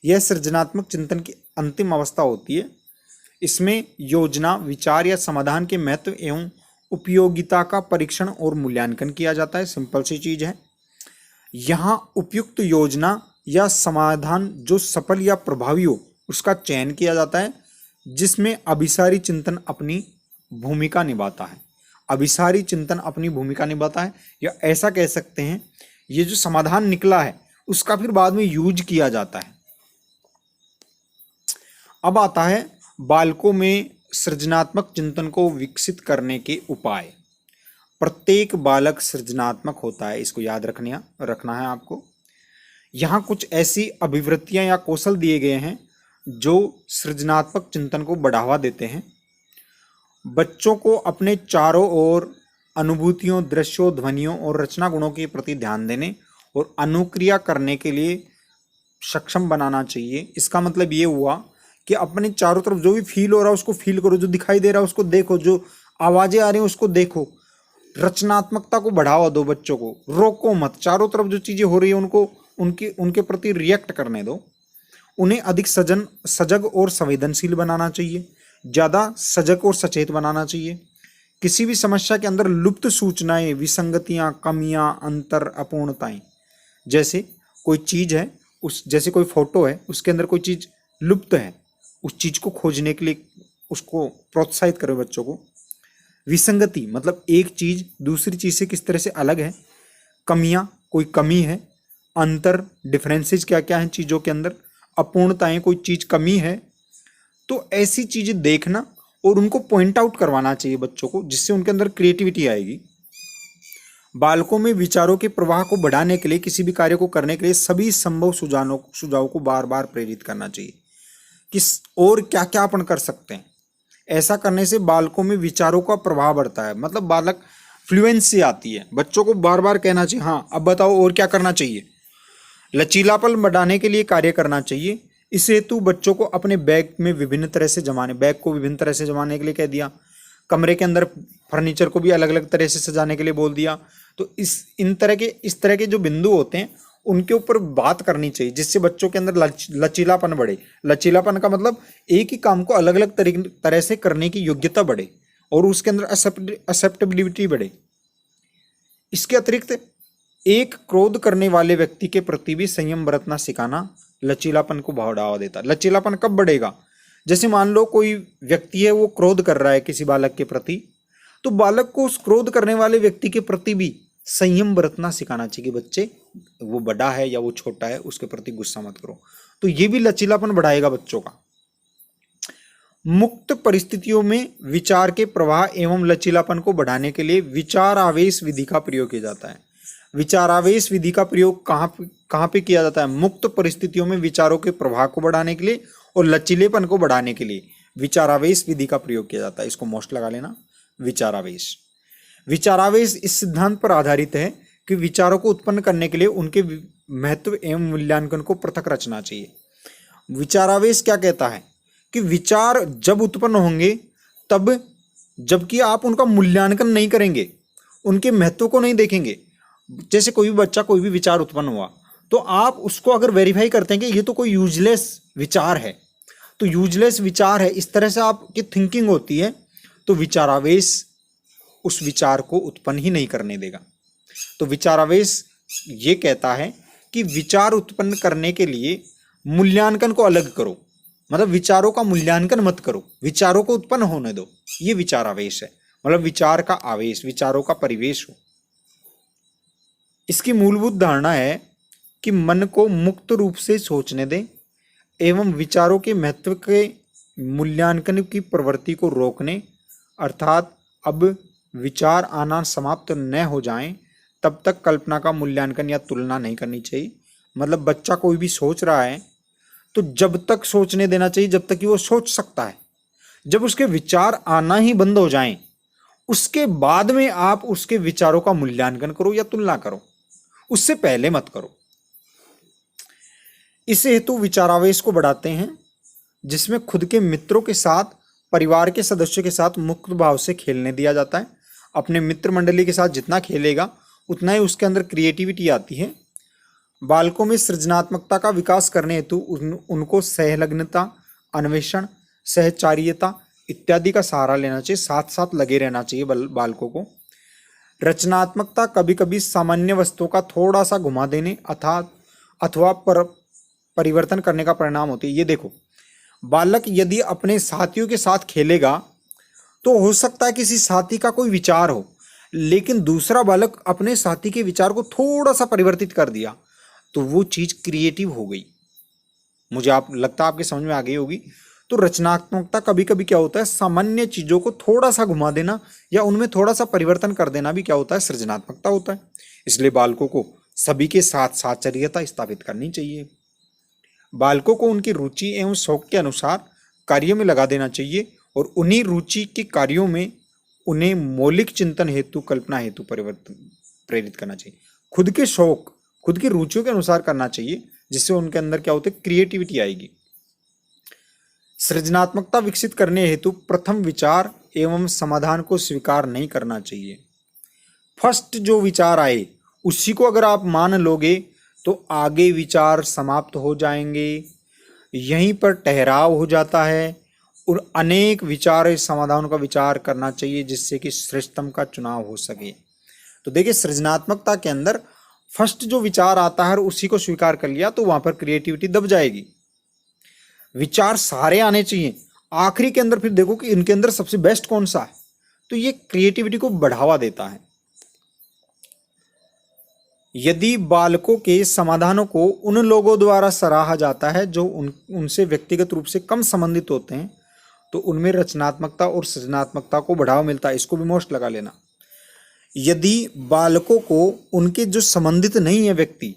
यह सृजनात्मक चिंतन की अंतिम अवस्था होती है। इसमें योजना, विचार या समाधान के महत्व एवं उपयोगिता का परीक्षण और मूल्यांकन किया जाता है। सिंपल सी चीज है। यहाँ उपयुक्त योजना या समाधान जो सफल या प्रभावी हो उसका चयन किया जाता है, जिसमें अभिसारी चिंतन अपनी भूमिका निभाता है। अभिसारी चिंतन अपनी भूमिका निभाता है, या ऐसा कह सकते हैं ये जो समाधान निकला है उसका फिर बाद में यूज किया जाता है। अब आता है बालकों में सृजनात्मक चिंतन को विकसित करने के उपाय। प्रत्येक बालक सृजनात्मक होता है, इसको याद रखना है आपको। यहाँ कुछ ऐसी अभिवृत्तियां या कौशल दिए गए हैं जो सृजनात्मक चिंतन को बढ़ावा देते हैं। बच्चों को अपने चारों ओर अनुभूतियों, दृश्यों, ध्वनियों और रचना गुणों के प्रति ध्यान देने और अनुक्रिया करने के लिए सक्षम बनाना चाहिए। इसका मतलब ये हुआ कि अपने चारों तरफ जो भी फील हो रहा है उसको फील करो, जो दिखाई दे रहा है उसको देखो, जो आवाजें आ रही हैं उसको देखो। रचनात्मकता को बढ़ावा दो, बच्चों को रोको मत। चारों तरफ जो चीजें हो रही है उनको उनके प्रति रिएक्ट करने दो। उन्हें अधिक सजग और संवेदनशील बनाना चाहिए, ज्यादा सजग और सचेत बनाना चाहिए। किसी भी समस्या के अंदर लुप्त सूचनाएं, विसंगतियां, कमियां, अंतर, अपूर्णताएं, जैसे कोई चीज है जैसे कोई फोटो है उसके अंदर कोई चीज लुप्त है, उस चीज को खोजने के लिए उसको प्रोत्साहित करो बच्चों को। विसंगति मतलब एक चीज दूसरी चीज से किस तरह से अलग है। कमियां, कोई कमी है। अंतर, डिफरेंसेस क्या क्या हैं चीजों के अंदर। अपूर्णताएं, कोई चीज कमी है तो ऐसी चीजें देखना और उनको पॉइंट आउट करवाना चाहिए बच्चों को, जिससे उनके अंदर क्रिएटिविटी आएगी। बालकों में विचारों के प्रवाह को बढ़ाने के लिए, किसी भी कार्य को करने के लिए सभी संभव सुझावों को बार बार प्रेरित करना चाहिए कि और क्या क्या अपन कर सकते हैं। ऐसा करने से बालकों में विचारों का प्रभाव बढ़ता है। मतलब बालक फ्लुएंसी आती है। बच्चों को बार बार कहना चाहिए, हाँ अब बताओ और क्या करना चाहिए। लचीलापन बढ़ाने के लिए कार्य करना चाहिए। इस हेतु बच्चों को अपने बैग को विभिन्न तरह से जमाने के लिए कह दिया। कमरे के अंदर फर्नीचर को भी अलग अलग तरह से सजाने के लिए बोल दिया। तो इस तरह के जो बिंदु होते हैं उनके ऊपर बात करनी चाहिए, जिससे बच्चों के अंदर लचीलापन बढ़े। लचीलापन का मतलब एक ही काम को अलग अलग तरह से करने की योग्यता बढ़े और उसके अंदर एक्सेप्टेबिलिटी बढ़े। इसके अतिरिक्त एक क्रोध करने वाले व्यक्ति के प्रति भी संयम बरतना सिखाना लचीलापन को बढ़ावा देता है। लचीलापन कब बढ़ेगा? जैसे मान लो कोई व्यक्ति है वो क्रोध कर रहा है किसी बालक के प्रति, तो बालक को उस क्रोध करने वाले व्यक्ति के प्रति भी संयम बरतना सिखाना चाहिए। बच्चे, वो बड़ा है या वो छोटा है उसके प्रति गुस्सा मत करो। तो ये भी लचीलापन बढ़ाएगा बच्चों का। मुक्त परिस्थितियों में विचार के प्रवाह एवं लचीलापन को बढ़ाने के लिए विचार आवेश विधि का प्रयोग किया जाता है। विचार आवेश विधि का प्रयोग कहाँ पे किया जाता है? मुक्त परिस्थितियों में विचारों के प्रवाह को बढ़ाने के लिए और लचीलेपन को बढ़ाने के लिए विचारावेश विधि का प्रयोग किया जाता है। इसको मोस्ट लगा लेना, विचारावेश। विचारावेश इस सिद्धांत पर आधारित है कि विचारों को उत्पन्न करने के लिए उनके महत्व एवं मूल्यांकन को पृथक रचना चाहिए। विचारावेश क्या कहता है कि विचार जब उत्पन्न होंगे तब जबकि आप उनका मूल्यांकन नहीं करेंगे, उनके महत्व को नहीं देखेंगे। जैसे कोई भी बच्चा कोई भी विचार उत्पन्न हुआ तो आप उसको अगर वेरीफाई करते हैं कि ये तो कोई यूजलेस विचार है, तो यूजलेस विचार है, इस तरह से आपकी थिंकिंग होती है, तो विचारावेश उस विचार को उत्पन्न ही नहीं करने देगा। तो विचारावेश ये कहता है कि विचार उत्पन्न करने के लिए मूल्यांकन को अलग करो, मतलब विचारों का मूल्यांकन मत करो, विचारों को उत्पन्न होने दो। ये विचारावेश है, मतलब विचार का आवेश, विचारों का परिवेश हो। इसकी मूलभूत धारणा है कि मन को मुक्त रूप से सोचने दें एवं विचारों के महत्व के मूल्यांकन की प्रवृत्ति को रोकने, अर्थात अब विचार आना समाप्त न हो जाएं तब तक कल्पना का मूल्यांकन या तुलना नहीं करनी चाहिए। मतलब बच्चा कोई भी सोच रहा है तो जब तक सोचने देना चाहिए जब तक कि वो सोच सकता है। जब उसके विचार आना ही बंद हो जाएं उसके बाद में आप उसके विचारों का मूल्यांकन करो या तुलना करो, उससे पहले मत करो। इस हेतु विचारावेश को बढ़ाते हैं, जिसमें खुद के मित्रों के साथ, परिवार के सदस्यों के साथ मुक्त भाव से खेलने दिया जाता है। अपने मित्र मंडली के साथ जितना खेलेगा उतना ही उसके अंदर क्रिएटिविटी आती है। बालकों में सृजनात्मकता का विकास करने हेतु उनको सहलग्नता, अन्वेषण, सहचार्यता इत्यादि का सहारा लेना चाहिए, साथ साथ लगे रहना चाहिए बालकों को। रचनात्मकता कभी कभी सामान्य वस्तुओं का थोड़ा सा घुमा देने अथवा परिवर्तन करने का परिणाम होती है। ये देखो, बालक यदि अपने साथियों के साथ खेलेगा तो हो सकता है किसी साथी का कोई विचार हो, लेकिन दूसरा बालक अपने साथी के विचार को थोड़ा सा परिवर्तित कर दिया तो वो चीज क्रिएटिव हो गई। मुझे लगता है आपके समझ में आ गई होगी। तो रचनात्मकता कभी कभी क्या होता है, सामान्य चीजों को थोड़ा सा घुमा देना या उनमें थोड़ा सा परिवर्तन कर देना भी क्या होता है, सृजनात्मकता होता है। इसलिए बालकों को सभी के साथ साहचर्यता स्थापित करनी चाहिए। बालकों को उनकी रुचि एवं शौक के अनुसार कार्यों में लगा देना चाहिए और उन्हीं रुचि के कार्यों में उन्हें मौलिक चिंतन हेतु, कल्पना हेतु प्रेरित करना चाहिए। खुद के शौक, खुद की रुचियों के अनुसार करना चाहिए, जिससे उनके अंदर क्या होता है, क्रिएटिविटी आएगी। सृजनात्मकता विकसित करने हेतु प्रथम विचार एवं समाधान को स्वीकार नहीं करना चाहिए। फर्स्ट जो विचार आए उसी को अगर आप मान लोगे तो आगे विचार समाप्त हो जाएंगे, यहीं पर ठहराव हो जाता है और अनेक विचार समाधानों का विचार करना चाहिए जिससे कि श्रेष्ठतम का चुनाव हो सके। तो देखिए, सृजनात्मकता के अंदर फर्स्ट जो विचार आता है उसी को स्वीकार कर लिया तो वहां पर क्रिएटिविटी दब जाएगी। विचार सारे आने चाहिए, आखिरी के अंदर फिर देखो कि इनके अंदर सबसे बेस्ट कौन सा है, तो ये क्रिएटिविटी को बढ़ावा देता है। यदि बालकों के समाधानों को उन लोगों द्वारा सराहा जाता है जो उनसे व्यक्तिगत रूप से कम संबंधित होते हैं तो उनमें रचनात्मकता और सृजनात्मकता को बढ़ावा मिलता है। इसको भी मोस्ट लगा लेना। यदि बालकों को उनके जो संबंधित नहीं है व्यक्ति,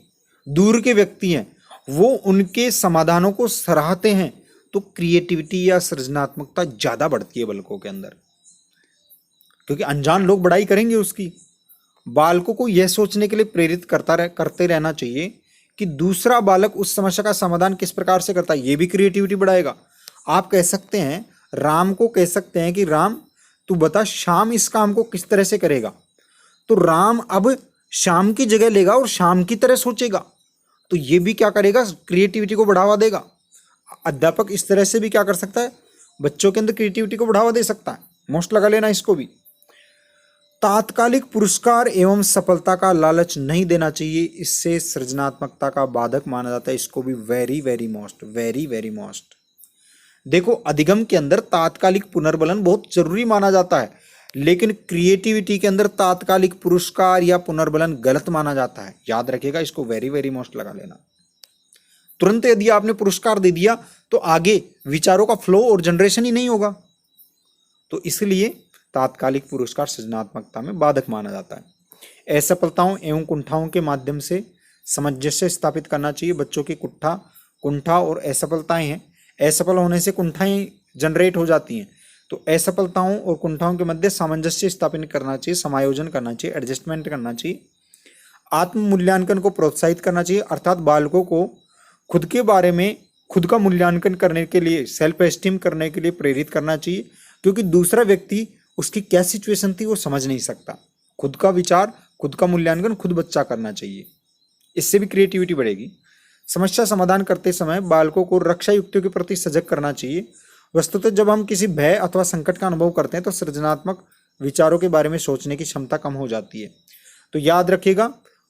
दूर के व्यक्ति हैं, वो उनके समाधानों को सराहते हैं तो क्रिएटिविटी या सृजनात्मकता ज्यादा बढ़ती है बालकों के अंदर, क्योंकि अनजान लोग बड़ाई करेंगे उसकी। बालकों को यह सोचने के लिए प्रेरित करते रहना चाहिए कि दूसरा बालक उस समस्या का समाधान किस प्रकार से करता है, ये भी क्रिएटिविटी बढ़ाएगा। आप कह सकते हैं, राम को कह सकते हैं कि राम तू बता श्याम इस काम को किस तरह से करेगा, तो राम अब श्याम की जगह लेगा और श्याम की तरह सोचेगा, तो ये भी क्या करेगा, क्रिएटिविटी को बढ़ावा देगा। अध्यापक इस तरह से भी क्या कर सकता है, बच्चों के अंदर क्रिएटिविटी को बढ़ावा दे सकता है। मोस्ट लगा लेना इसको भी। तात्कालिक पुरस्कार एवं सफलता का लालच नहीं देना चाहिए, इससे सृजनात्मकता का बाधक माना जाता है। इसको भी वेरी वेरी मोस्ट। देखो, अधिगम के अंदर तात्कालिक पुनर्बलन बहुत जरूरी माना जाता है, लेकिन क्रिएटिविटी के अंदर तात्कालिक पुरस्कार या पुनर्बलन गलत माना जाता है। याद रखिएगा, इसको वेरी वेरी मोस्ट लगा लेना। तुरंत यदि आपने पुरस्कार दे दिया तो आगे विचारों का फ्लो और जनरेशन ही नहीं होगा, तो इसलिए तात्कालिक पुरस्कार सृजनात्मकता में बाधक माना जाता है। असफलताओं एवं कुंठाओं के माध्यम से सामंजस्य स्थापित करना चाहिए। बच्चों की कुंठा और असफलताएं हैं, असफल होने से कुंठाएं जनरेट हो जाती हैं, तो असफलताओं और कुंठाओं के मध्य सामंजस्य स्थापित करना चाहिए, समायोजन करना चाहिए, एडजस्टमेंट करना चाहिए। आत्म मूल्यांकन को प्रोत्साहित करना चाहिए, अर्थात बालकों को खुद के बारे में खुद का मूल्यांकन करने के लिए, सेल्फ एस्टीम करने के लिए प्रेरित करना चाहिए, क्योंकि दूसरा व्यक्ति उसकी क्या सिचुएशन थी वो समझ नहीं सकता। खुद का विचार, खुद का मूल्यांकन खुद बच्चा करना चाहिए, इससे भी क्रिएटिविटी बढ़ेगी। समस्या समाधान करते समय बालकों को रक्षा युक्तियों के प्रति सजग करना चाहिए। वस्तुतः जब हम किसी भय अथवा संकट का अनुभव करते हैं तो सृजनात्मक विचारों के बारे में सोचने की क्षमता कम हो जाती है। तो याद रखिएगा,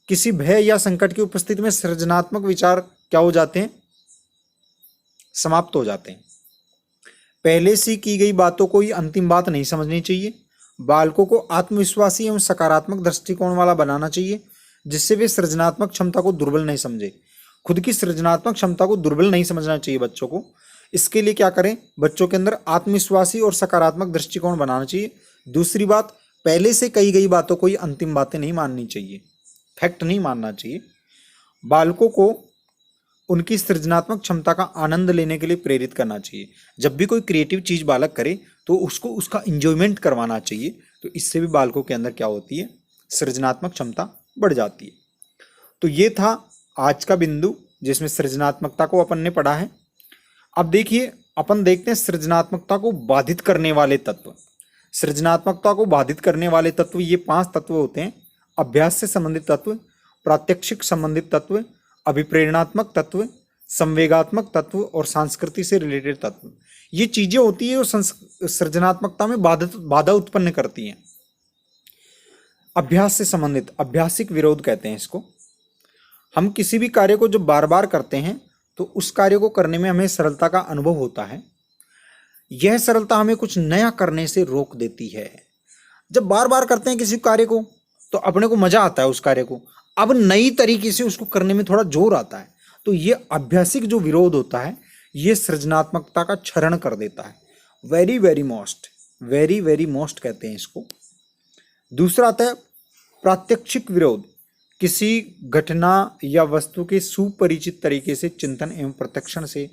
किसी भय या संकट की उपस्थिति में सृजनात्मक विचार क्या हो जाते हैं, समाप्त हो जाते हैं। पहले से की गई बातों को ही अंतिम बात नहीं समझनी चाहिए। बालकों को आत्मविश्वासी एवं सकारात्मक दृष्टिकोण वाला बनाना चाहिए, जिससे वे सृजनात्मक क्षमता को दुर्बल नहीं समझे। खुद की सृजनात्मक क्षमता को दुर्बल नहीं समझना चाहिए बच्चों को। इसके लिए क्या करें, बच्चों के अंदर आत्मविश्वासी और सकारात्मक दृष्टिकोण बनाना चाहिए। दूसरी बात, पहले से कही गई बातों को ही अंतिम बातें नहीं माननी चाहिए, फैक्ट नहीं मानना चाहिए। बालकों को उनकी सृजनात्मक क्षमता का आनंद लेने के लिए प्रेरित करना चाहिए। जब भी कोई क्रिएटिव चीज बालक करे तो उसको उसका इंजॉयमेंट करवाना चाहिए। तो इससे भी बालकों के अंदर क्या होती है, सृजनात्मक क्षमता बढ़ जाती है। तो ये था आज का बिंदु जिसमें सृजनात्मकता को अपन ने पढ़ा है। अब देखिए, अपन देखते हैं सृजनात्मकता को बाधित करने वाले तत्व। सृजनात्मकता को बाधित करने वाले तत्व ये 5 तत्व होते हैं: अभ्यास से संबंधित तत्व, प्रात्यक्षिक संबंधित तत्व, अभिप्रेरणात्मक तत्व, संवेगात्मक तत्व और संस्कृति से रिलेटेड तत्व। ये चीजें होती है जो सृजनात्मकता में बाधा उत्पन्न करती हैं। अभ्यास से संबंधित, अभ्यासिक विरोध कहते हैं इसको। हम किसी भी कार्य को जब बार बार करते हैं तो उस कार्य को करने में हमें सरलता का अनुभव होता है। यह सरलता हमें कुछ नया करने से रोक देती है। जब बार बार करते हैं किसी कार्य को तो अपने को मजा आता है उस कार्य को, अब नई तरीके से उसको करने में थोड़ा जोर आता है। तो ये अभ्यासिक जो विरोध होता है ये सृजनात्मकता का क्षरण कर देता है। वेरी वेरी मोस्ट कहते हैं इसको। दूसरा आता है प्रात्यक्षिक विरोध। किसी घटना या वस्तु के सुपरिचित तरीके से चिंतन एवं प्रत्यक्षण से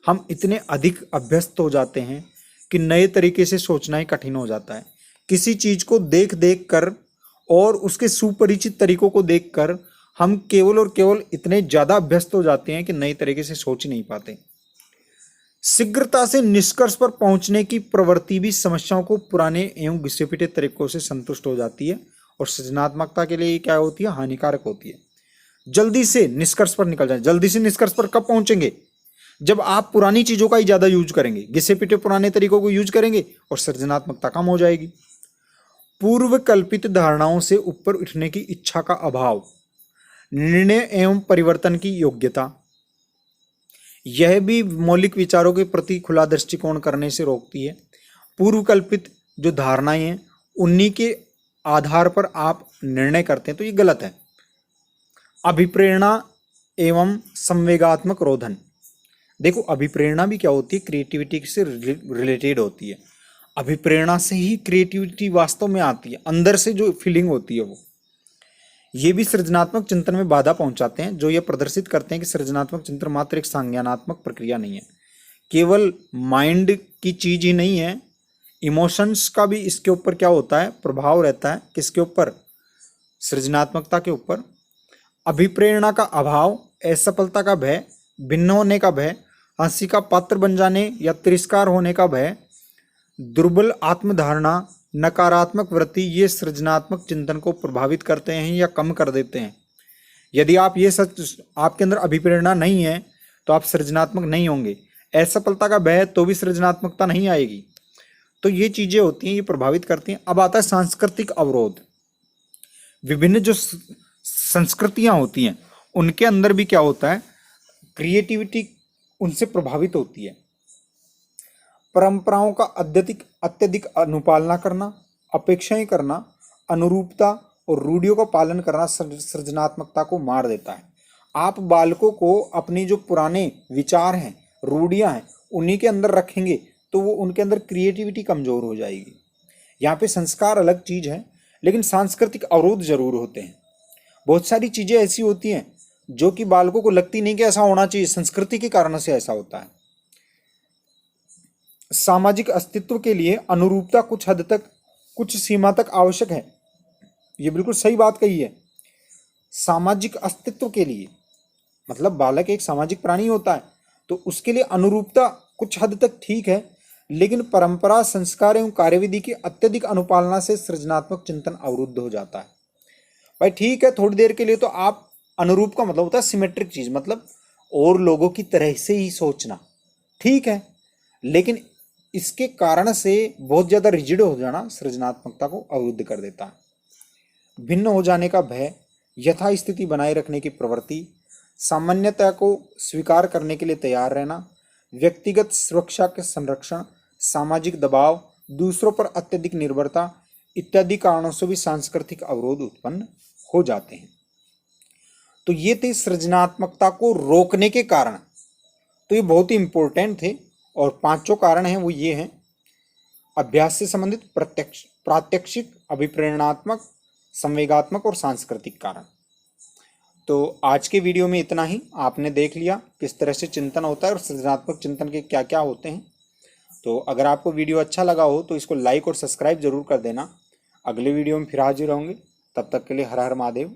हम इतने अधिक अभ्यस्त हो जाते हैं कि नए तरीके से सोचना ही कठिन हो जाता है। किसी चीज को देख देख कर और उसके सुपरिचित तरीकों को देखकर हम केवल और केवल इतने ज्यादा अभ्यस्त हो जाते हैं कि नई तरीके से सोच ही नहीं पाते। शीघ्रता से निष्कर्ष पर पहुंचने की प्रवृत्ति भी समस्याओं को पुराने एवं घिसे-पिटे तरीकों से संतुष्ट हो जाती है और सृजनात्मकता के लिए क्या होती है, हानिकारक होती है। जल्दी से निष्कर्ष पर निकल जाए। जल्दी से निष्कर्ष पर कब पहुंचेंगे, जब आप पुरानी चीजों का ही ज्यादा यूज करेंगे, घिसे-पिटे पुराने तरीकों को यूज करेंगे और सृजनात्मकता कम हो जाएगी। पूर्व कल्पित धारणाओं से ऊपर उठने की इच्छा का अभाव, निर्णय एवं परिवर्तन की योग्यता, यह भी मौलिक विचारों के प्रति खुला दृष्टिकोण करने से रोकती है। पूर्व कल्पित जो धारणाएं हैं उन्हीं के आधार पर आप निर्णय करते हैं तो ये गलत है। अभिप्रेरणा एवं संवेगात्मक रोधन। देखो, अभिप्रेरणा भी क्या होती है, क्रिएटिविटी से रिलेटेड होती है। अभिप्रेरणा से ही क्रिएटिविटी वास्तव में आती है, अंदर से जो फीलिंग होती है वो। ये भी सृजनात्मक चिंतन में बाधा पहुंचाते हैं, जो ये प्रदर्शित करते हैं कि सृजनात्मक चिंतन मात्र एक संज्ञानात्मक प्रक्रिया नहीं है, केवल माइंड की चीज ही नहीं है, इमोशंस का भी इसके ऊपर क्या होता है, प्रभाव रहता है। किसके ऊपर, सृजनात्मकता के ऊपर। अभिप्रेरणा का अभाव, असफलता का भय, भिन्न होने का भय, हंसी का पात्र बन जाने या तिरस्कार होने का भय, दुर्बल आत्मधारणा, नकारात्मक वृत्ति, ये सृजनात्मक चिंतन को प्रभावित करते हैं या कम कर देते हैं। यदि आप ये सच, आपके अंदर अभिप्रेरणा नहीं है तो आप सृजनात्मक नहीं होंगे। असफलता का भय तो भी सृजनात्मकता नहीं आएगी। तो ये चीजें होती हैं, ये प्रभावित करती हैं। अब आता है सांस्कृतिक अवरोध। विभिन्न जो संस्कृतियां होती हैं उनके अंदर भी क्या होता है, क्रिएटिविटी उनसे प्रभावित होती है। परंपराओं का अत्यधिक अनुपालना करना, अपेक्षाएं करना, अनुरूपता और रूढ़ियों का पालन करना सृजनात्मकता को मार देता है। आप बालकों को अपनी जो पुराने विचार हैं, रूढ़ियां हैं, उन्हीं के अंदर रखेंगे तो वो उनके अंदर क्रिएटिविटी कमजोर हो जाएगी। यहाँ पे संस्कार अलग चीज है, लेकिन सांस्कृतिक अवरोध जरूर होते हैं। बहुत सारी चीजें ऐसी होती हैं जो कि बालकों को लगती नहीं कि ऐसा होना चाहिए, संस्कृति के कारण से ऐसा होता है। सामाजिक अस्तित्व के लिए अनुरूपता कुछ हद तक, कुछ सीमा तक आवश्यक है। ये बिल्कुल सही बात कही है। सामाजिक अस्तित्व के लिए मतलब बालक एक सामाजिक प्राणी होता है, तो उसके लिए अनुरूपता कुछ हद तक ठीक है, लेकिन परंपरा, संस्कार एवं कार्यविधि की अत्यधिक अनुपालना से सृजनात्मक चिंतन अवरुद्ध हो जाता है। भाई ठीक है, थोड़ी देर के लिए तो आप अनुरूप का मतलब होता है सिमेट्रिक चीज, मतलब और लोगों की तरह से ही सोचना, ठीक है, लेकिन इसके कारण से बहुत ज्यादा रिजिड हो जाना सृजनात्मकता को अवरुद्ध कर देता है। भिन्न हो जाने का भय, यथास्थिति बनाए रखने की प्रवृत्ति, सामान्यता को स्वीकार करने के लिए तैयार रहना, व्यक्तिगत सुरक्षा के संरक्षण, सामाजिक दबाव, दूसरों पर अत्यधिक निर्भरता इत्यादि कारणों से भी सांस्कृतिक अवरोध उत्पन्न हो जाते हैं। तो ये थे सृजनात्मकता को रोकने के कारण, तो ये बहुत ही इंपॉर्टेंट थे। और पांचों कारण हैं वो ये हैं: अभ्यास से संबंधित प्रात्यक्षिक, अभिप्रेरणात्मक, संवेगात्मक और सांस्कृतिक कारण। तो आज के वीडियो में इतना ही। आपने देख लिया किस तरह से चिंतन होता है और सृजनात्मक चिंतन के क्या क्या होते हैं। तो अगर आपको वीडियो अच्छा लगा हो तो इसको लाइक और सब्सक्राइब जरूर कर देना। अगले वीडियो में फिर हाजिर होंगे, तब तक के लिए हर हर महादेव,